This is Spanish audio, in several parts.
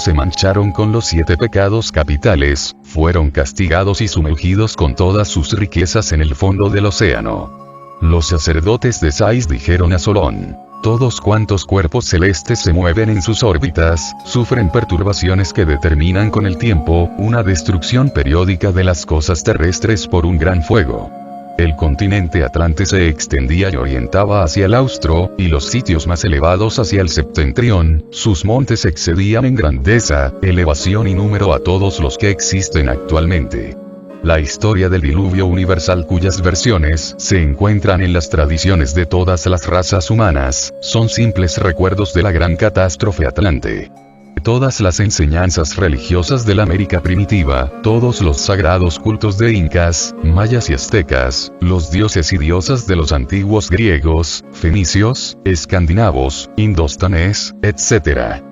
se mancharon con los 7 pecados capitales, fueron castigados y sumergidos con todas sus riquezas en el fondo del océano. Los sacerdotes de Sais dijeron a Solón: todos cuantos cuerpos celestes se mueven en sus órbitas, sufren perturbaciones que determinan con el tiempo, una destrucción periódica de las cosas terrestres por un gran fuego. El continente Atlante se extendía y orientaba hacia el austro, y los sitios más elevados hacia el septentrión, sus montes excedían en grandeza, elevación y número a todos los que existen actualmente. La historia del diluvio universal, cuyas versiones se encuentran en las tradiciones de todas las razas humanas, son simples recuerdos de la gran catástrofe atlante. Todas las enseñanzas religiosas de la América primitiva, todos los sagrados cultos de incas, mayas y aztecas, los dioses y diosas de los antiguos griegos, fenicios, escandinavos, indostanes, etc.,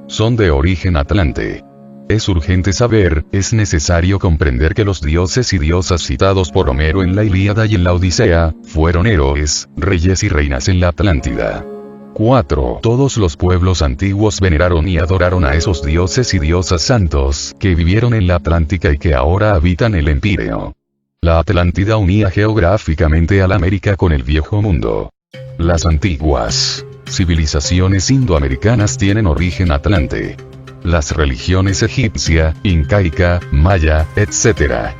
son de origen atlante. Es urgente saber, es necesario comprender que los dioses y diosas citados por Homero en la Ilíada y en la Odisea, fueron héroes, reyes y reinas en la Atlántida. 4. Todos los pueblos antiguos veneraron y adoraron a esos dioses y diosas santos, que vivieron en la Atlántica y que ahora habitan el Empíreo. La Atlántida unía geográficamente a la América con el Viejo Mundo. Las antiguas civilizaciones indoamericanas tienen origen atlante. Las religiones egipcia, incaica, maya, etc.,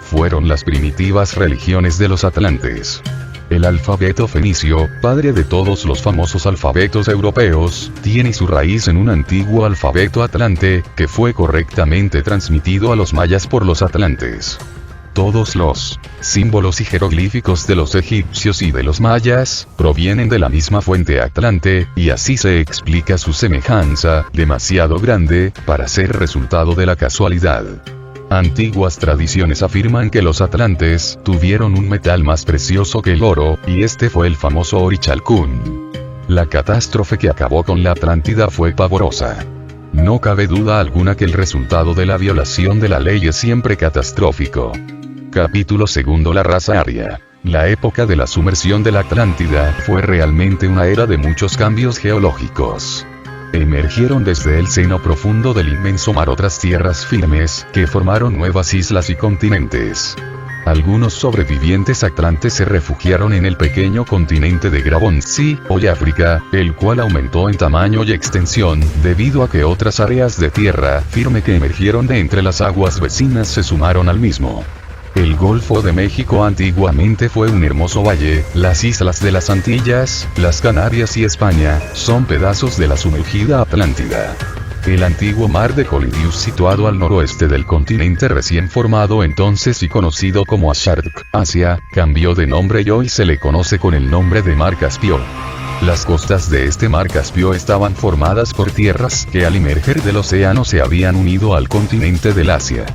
fueron las primitivas religiones de los atlantes. El alfabeto fenicio, padre de todos los famosos alfabetos europeos, tiene su raíz en un antiguo alfabeto atlante, que fue correctamente transmitido a los mayas por los atlantes. Todos los símbolos y jeroglíficos de los egipcios y de los mayas provienen de la misma fuente atlante, y así se explica su semejanza, demasiado grande para ser resultado de la casualidad. Antiguas tradiciones afirman que los atlantes tuvieron un metal más precioso que el oro, y este fue el famoso orichalcún. La catástrofe que acabó con la Atlántida fue pavorosa. No cabe duda alguna que el resultado de la violación de la ley es siempre catastrófico. Capítulo 2. La raza aria. La época de la sumersión de la Atlántida fue realmente una era de muchos cambios geológicos. Emergieron desde el seno profundo del inmenso mar otras tierras firmes, que formaron nuevas islas y continentes. Algunos sobrevivientes atlantes se refugiaron en el pequeño continente de Gravonsey, hoy África, el cual aumentó en tamaño y extensión, debido a que otras áreas de tierra firme que emergieron de entre las aguas vecinas se sumaron al mismo. El Golfo de México antiguamente fue un hermoso valle, las islas de las Antillas, las Canarias y España, son pedazos de la sumergida Atlántida. El antiguo mar de Colidius, situado al noroeste del continente recién formado entonces y conocido como Ashark, Asia, cambió de nombre y hoy se le conoce con el nombre de Mar Caspio. Las costas de este mar Caspio estaban formadas por tierras que al emerger del océano se habían unido al continente del Asia.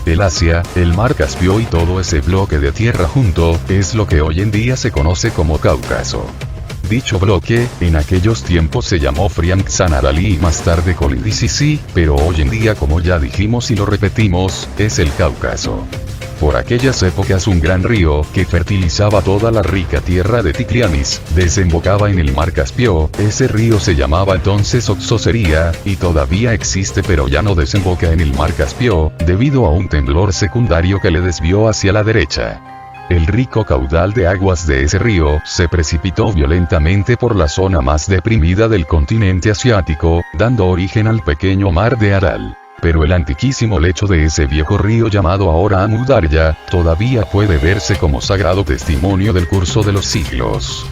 El Asia, el mar Caspio y todo ese bloque de tierra junto, es lo que hoy en día se conoce como Cáucaso. Dicho bloque, en aquellos tiempos se llamó Frianxanarali y más tarde Colindicisi, pero hoy en día, como ya dijimos y lo repetimos, es el Cáucaso. Por aquellas épocas un gran río, que fertilizaba toda la rica tierra de Tikrianis, desembocaba en el mar Caspio. Ese río se llamaba entonces Oxocería, y todavía existe pero ya no desemboca en el mar Caspio, debido a un temblor secundario que le desvió hacia la derecha. El rico caudal de aguas de ese río se precipitó violentamente por la zona más deprimida del continente asiático, dando origen al pequeño mar de Aral. Pero el antiquísimo lecho de ese viejo río llamado ahora Amu Darya, todavía puede verse como sagrado testimonio del curso de los siglos.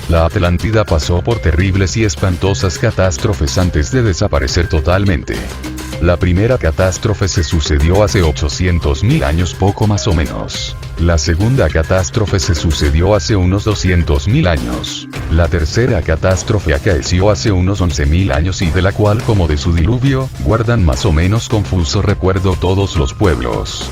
La Atlántida pasó por terribles y espantosas catástrofes antes de desaparecer totalmente. La primera catástrofe se sucedió hace 800.000 años poco más o menos. La segunda catástrofe se sucedió hace unos 200.000 años. La tercera catástrofe acaeció hace unos 11.000 años y de la cual, como de su diluvio, guardan más o menos confuso recuerdo todos los pueblos.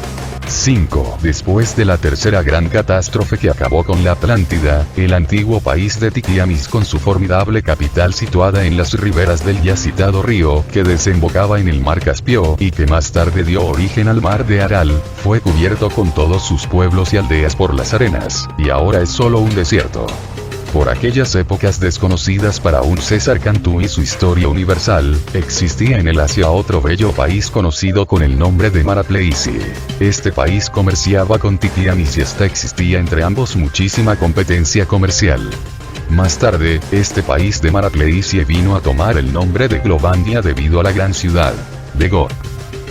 5. Después de la tercera gran catástrofe que acabó con la Atlántida, el antiguo país de Tikriamis con su formidable capital situada en las riberas del ya citado río, que desembocaba en el mar Caspio y que más tarde dio origen al mar de Aral, fue cubierto con todos sus pueblos y aldeas por las arenas, y ahora es solo un desierto. Por aquellas épocas desconocidas para un César Cantú y su historia universal, existía en el Asia otro bello país conocido con el nombre de Marapleicie. Este país comerciaba con Titianis y hasta existía entre ambos muchísima competencia comercial. Más tarde, este país de Marapleicie vino a tomar el nombre de Globandia debido a la gran ciudad de Gog.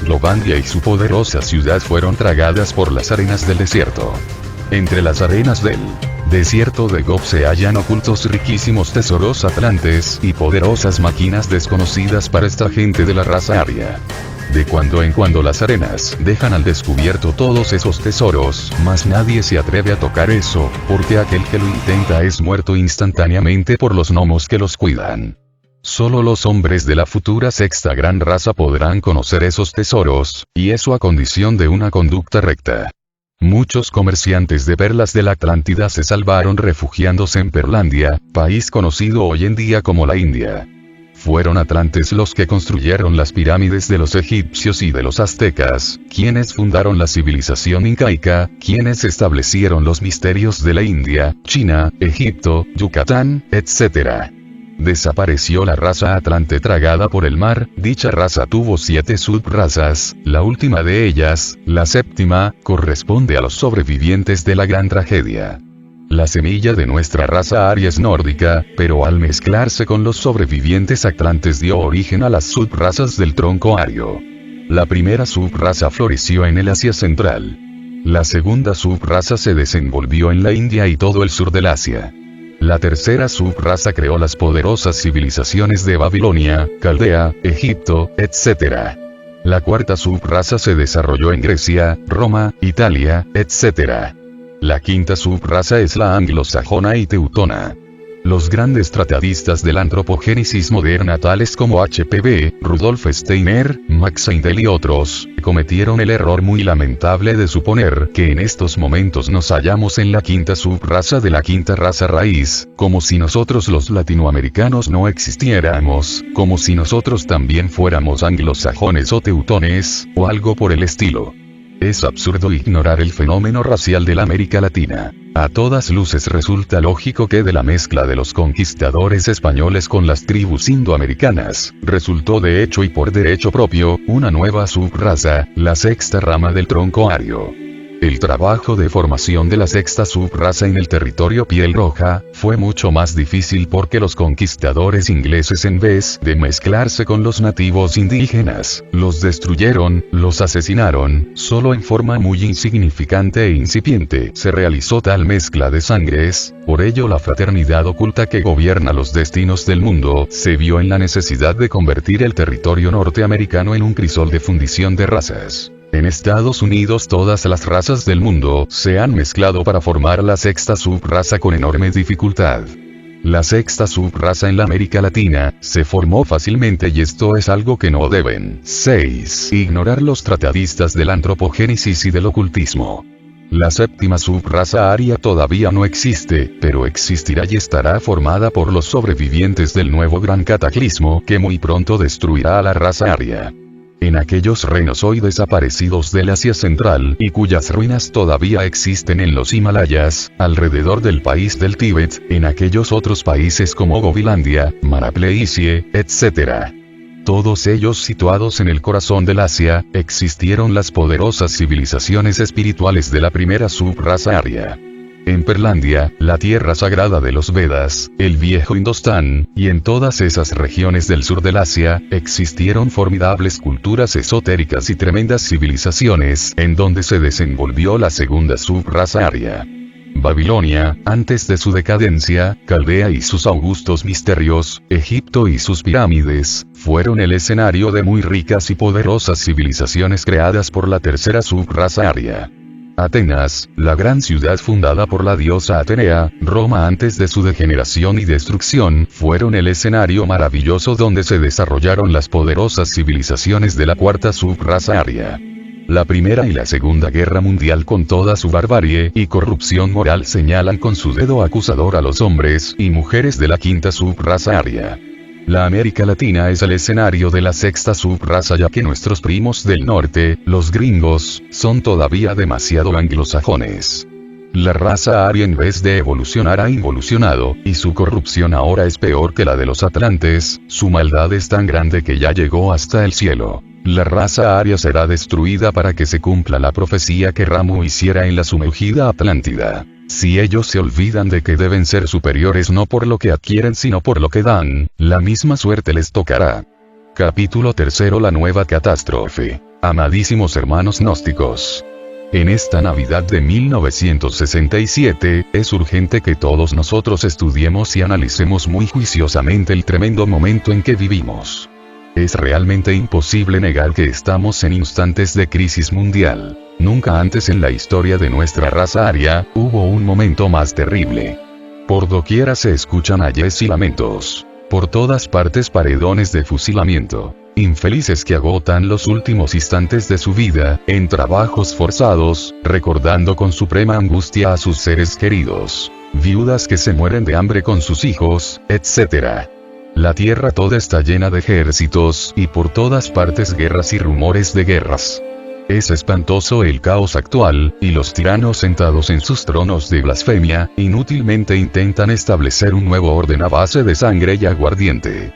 Globandia y su poderosa ciudad fueron tragadas por las arenas del desierto. Entre las arenas del desierto de Gog se hallan ocultos riquísimos tesoros atlantes y poderosas máquinas desconocidas para esta gente de la raza aria. De cuando en cuando las arenas dejan al descubierto todos esos tesoros, mas nadie se atreve a tocar eso, porque aquel que lo intenta es muerto instantáneamente por los gnomos que los cuidan. Solo los hombres de la futura sexta gran raza podrán conocer esos tesoros, y eso a condición de una conducta recta. Muchos comerciantes de perlas de la Atlántida se salvaron refugiándose en Perlandia, país conocido hoy en día como la India. Fueron atlantes los que construyeron las pirámides de los egipcios y de los aztecas, quienes fundaron la civilización incaica, quienes establecieron los misterios de la India, China, Egipto, Yucatán, etc. Desapareció la raza atlante tragada por el mar. Dicha raza tuvo 7 subrazas, la última de ellas, la séptima, corresponde a los sobrevivientes de la gran tragedia. La semilla de nuestra raza aria es nórdica, pero al mezclarse con los sobrevivientes atlantes dio origen a las subrazas del tronco ario. La primera subraza floreció en el Asia Central. La segunda subraza se desenvolvió en la India y todo el sur del Asia. La tercera subraza creó las poderosas civilizaciones de Babilonia, Caldea, Egipto, etc. La cuarta subraza se desarrolló en Grecia, Roma, Italia, etc. La quinta subraza es la anglosajona y teutona. Los grandes tratadistas de la antropogénesis moderna tales como H.P.B., Rudolf Steiner, Max Heindel y otros, cometieron el error muy lamentable de suponer que en estos momentos nos hallamos en la quinta subraza de la quinta raza raíz, como si nosotros los latinoamericanos no existiéramos, como si nosotros también fuéramos anglosajones o teutones, o algo por el estilo. Es absurdo ignorar el fenómeno racial de la América Latina. A todas luces resulta lógico que de la mezcla de los conquistadores españoles con las tribus indoamericanas, resultó de hecho y por derecho propio, una nueva subraza, la sexta rama del tronco ario. El trabajo de formación de la sexta subraza en el territorio piel roja, fue mucho más difícil porque los conquistadores ingleses en vez de mezclarse con los nativos indígenas, los destruyeron, los asesinaron, solo en forma muy insignificante e incipiente se realizó tal mezcla de sangres, por ello la fraternidad oculta que gobierna los destinos del mundo, se vio en la necesidad de convertir el territorio norteamericano en un crisol de fundición de razas. En Estados Unidos todas las razas del mundo se han mezclado para formar la sexta subraza con enorme dificultad. La sexta subraza en la América Latina se formó fácilmente y esto es algo que no deben 6. Ignorar los tratadistas de la antropogénesis y del ocultismo. La séptima subraza aria todavía no existe, pero existirá y estará formada por los sobrevivientes del nuevo gran cataclismo que muy pronto destruirá a la raza aria. En aquellos reinos hoy desaparecidos del Asia Central y cuyas ruinas todavía existen en los Himalayas, alrededor del país del Tíbet, en aquellos otros países como Gobilandia, Marapleicie, etc. Todos ellos situados en el corazón del Asia, existieron las poderosas civilizaciones espirituales de la primera subraza aria. En Perlandia, la tierra sagrada de los Vedas, el viejo Indostán, y en todas esas regiones del sur del Asia, existieron formidables culturas esotéricas y tremendas civilizaciones, en donde se desenvolvió la segunda subraza aria. Babilonia, antes de su decadencia, Caldea y sus augustos misterios, Egipto y sus pirámides, fueron el escenario de muy ricas y poderosas civilizaciones creadas por la tercera subraza aria. Atenas, la gran ciudad fundada por la diosa Atenea, Roma antes de su degeneración y destrucción, fueron el escenario maravilloso donde se desarrollaron las poderosas civilizaciones de la cuarta subraza aria. La Primera y la Segunda Guerra Mundial con toda su barbarie y corrupción moral señalan con su dedo acusador a los hombres y mujeres de la quinta subraza aria. La América Latina es el escenario de la sexta subraza ya que nuestros primos del norte, los gringos, son todavía demasiado anglosajones. La raza aria en vez de evolucionar ha involucionado, y su corrupción ahora es peor que la de los atlantes, su maldad es tan grande que ya llegó hasta el cielo. La raza aria será destruida para que se cumpla la profecía que Ramu hiciera en la sumergida Atlántida. Si ellos se olvidan de que deben ser superiores no por lo que adquieren sino por lo que dan, la misma suerte les tocará. Capítulo 3: La nueva catástrofe. Amadísimos hermanos gnósticos. En esta Navidad de 1967, es urgente que todos nosotros estudiemos y analicemos muy juiciosamente el tremendo momento en que vivimos. Es realmente imposible negar que estamos en instantes de crisis mundial. Nunca antes en la historia de nuestra raza aria, hubo un momento más terrible. Por doquiera se escuchan ayes y lamentos. Por todas partes paredones de fusilamiento. Infelices que agotan los últimos instantes de su vida, en trabajos forzados, recordando con suprema angustia a sus seres queridos. Viudas que se mueren de hambre con sus hijos, etc. La tierra toda está llena de ejércitos, y por todas partes guerras y rumores de guerras. Es espantoso el caos actual, y los tiranos sentados en sus tronos de blasfemia, inútilmente intentan establecer un nuevo orden a base de sangre y aguardiente.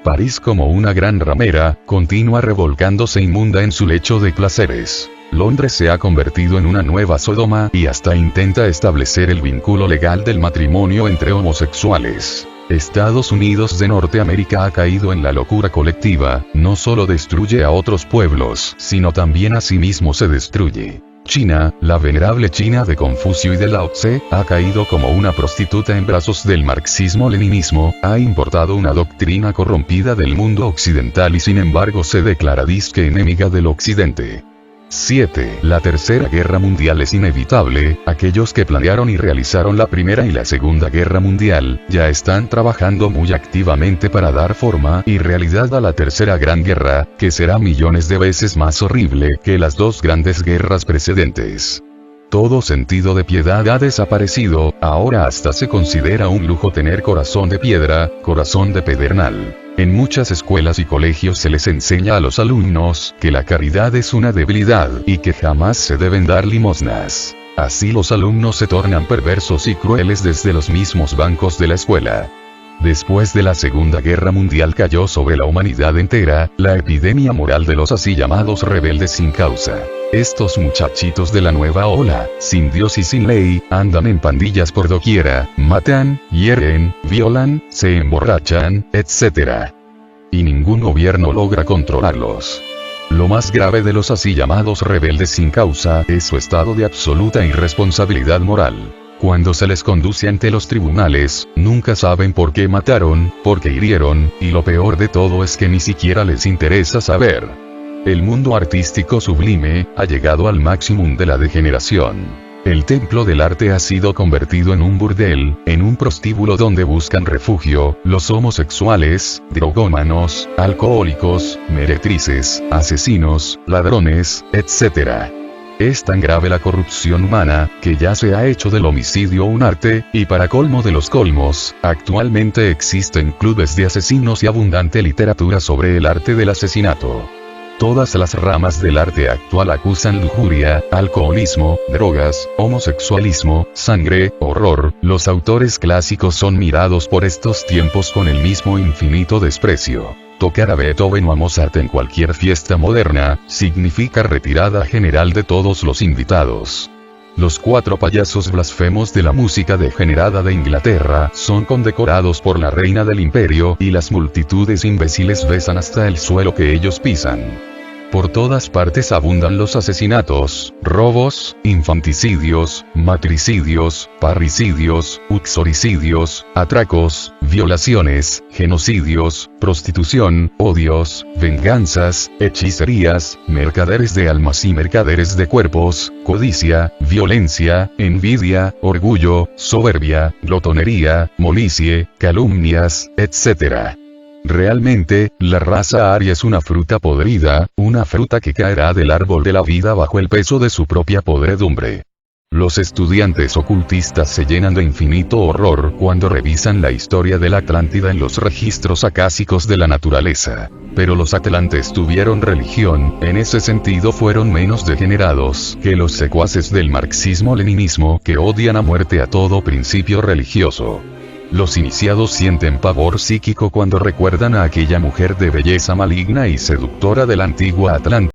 París como una gran ramera, continúa revolcándose inmunda en su lecho de placeres. Londres se ha convertido en una nueva Sodoma y hasta intenta establecer el vínculo legal del matrimonio entre homosexuales. Estados Unidos de Norteamérica ha caído en la locura colectiva, no solo destruye a otros pueblos, sino también a sí mismo se destruye. China, la venerable China de Confucio y de Lao Tse, ha caído como una prostituta en brazos del marxismo-leninismo, ha importado una doctrina corrompida del mundo occidental y sin embargo se declara disque enemiga del occidente. 7. La Tercera Guerra Mundial es inevitable. Aquellos que planearon y realizaron la Primera y la Segunda Guerra Mundial, ya están trabajando muy activamente para dar forma y realidad a la Tercera Gran Guerra, que será millones de veces más horrible que las dos grandes guerras precedentes. Todo sentido de piedad ha desaparecido, ahora hasta se considera un lujo tener corazón de piedra, corazón de pedernal. En muchas escuelas y colegios se les enseña a los alumnos que la caridad es una debilidad y que jamás se deben dar limosnas. Así los alumnos se tornan perversos y crueles desde los mismos bancos de la escuela. Después de la Segunda Guerra Mundial cayó sobre la humanidad entera la epidemia moral de los así llamados rebeldes sin causa. Estos muchachitos de la nueva ola, sin Dios y sin ley, andan en pandillas por doquiera, matan, hieren, violan, se emborrachan, etc. Y ningún gobierno logra controlarlos. Lo más grave de los así llamados rebeldes sin causa es su estado de absoluta irresponsabilidad moral. Cuando se les conduce ante los tribunales, nunca saben por qué mataron, por qué hirieron, y lo peor de todo es que ni siquiera les interesa saber. El mundo artístico sublime ha llegado al máximo de la degeneración. El templo del arte ha sido convertido en un burdel, en un prostíbulo donde buscan refugio los homosexuales, drogómanos, alcohólicos, meretrices, asesinos, ladrones, etc. Es tan grave la corrupción humana, que ya se ha hecho del homicidio un arte, y para colmo de los colmos, actualmente existen clubes de asesinos y abundante literatura sobre el arte del asesinato. Todas las ramas del arte actual acusan lujuria, alcoholismo, drogas, homosexualismo, sangre, horror. Los autores clásicos son mirados por estos tiempos con el mismo infinito desprecio. Tocar a Beethoven o a Mozart en cualquier fiesta moderna, significa retirada general de todos los invitados. Los 4 payasos blasfemos de la música degenerada de Inglaterra son condecorados por la reina del imperio y las multitudes imbéciles besan hasta el suelo que ellos pisan. Por todas partes abundan los asesinatos, robos, infanticidios, matricidios, parricidios, uxoricidios, atracos, violaciones, genocidios, prostitución, odios, venganzas, hechicerías, mercaderes de almas y mercaderes de cuerpos, codicia, violencia, envidia, orgullo, soberbia, glotonería, molicie, calumnias, etc. Realmente, la raza aria es una fruta podrida, una fruta que caerá del árbol de la vida bajo el peso de su propia podredumbre. Los estudiantes ocultistas se llenan de infinito horror cuando revisan la historia de la Atlántida en los registros acásicos de la naturaleza. Pero los atlantes tuvieron religión, en ese sentido fueron menos degenerados que los secuaces del marxismo-leninismo que odian a muerte a todo principio religioso. Los iniciados sienten pavor psíquico cuando recuerdan a aquella mujer de belleza maligna y seductora de la antigua Atlántida.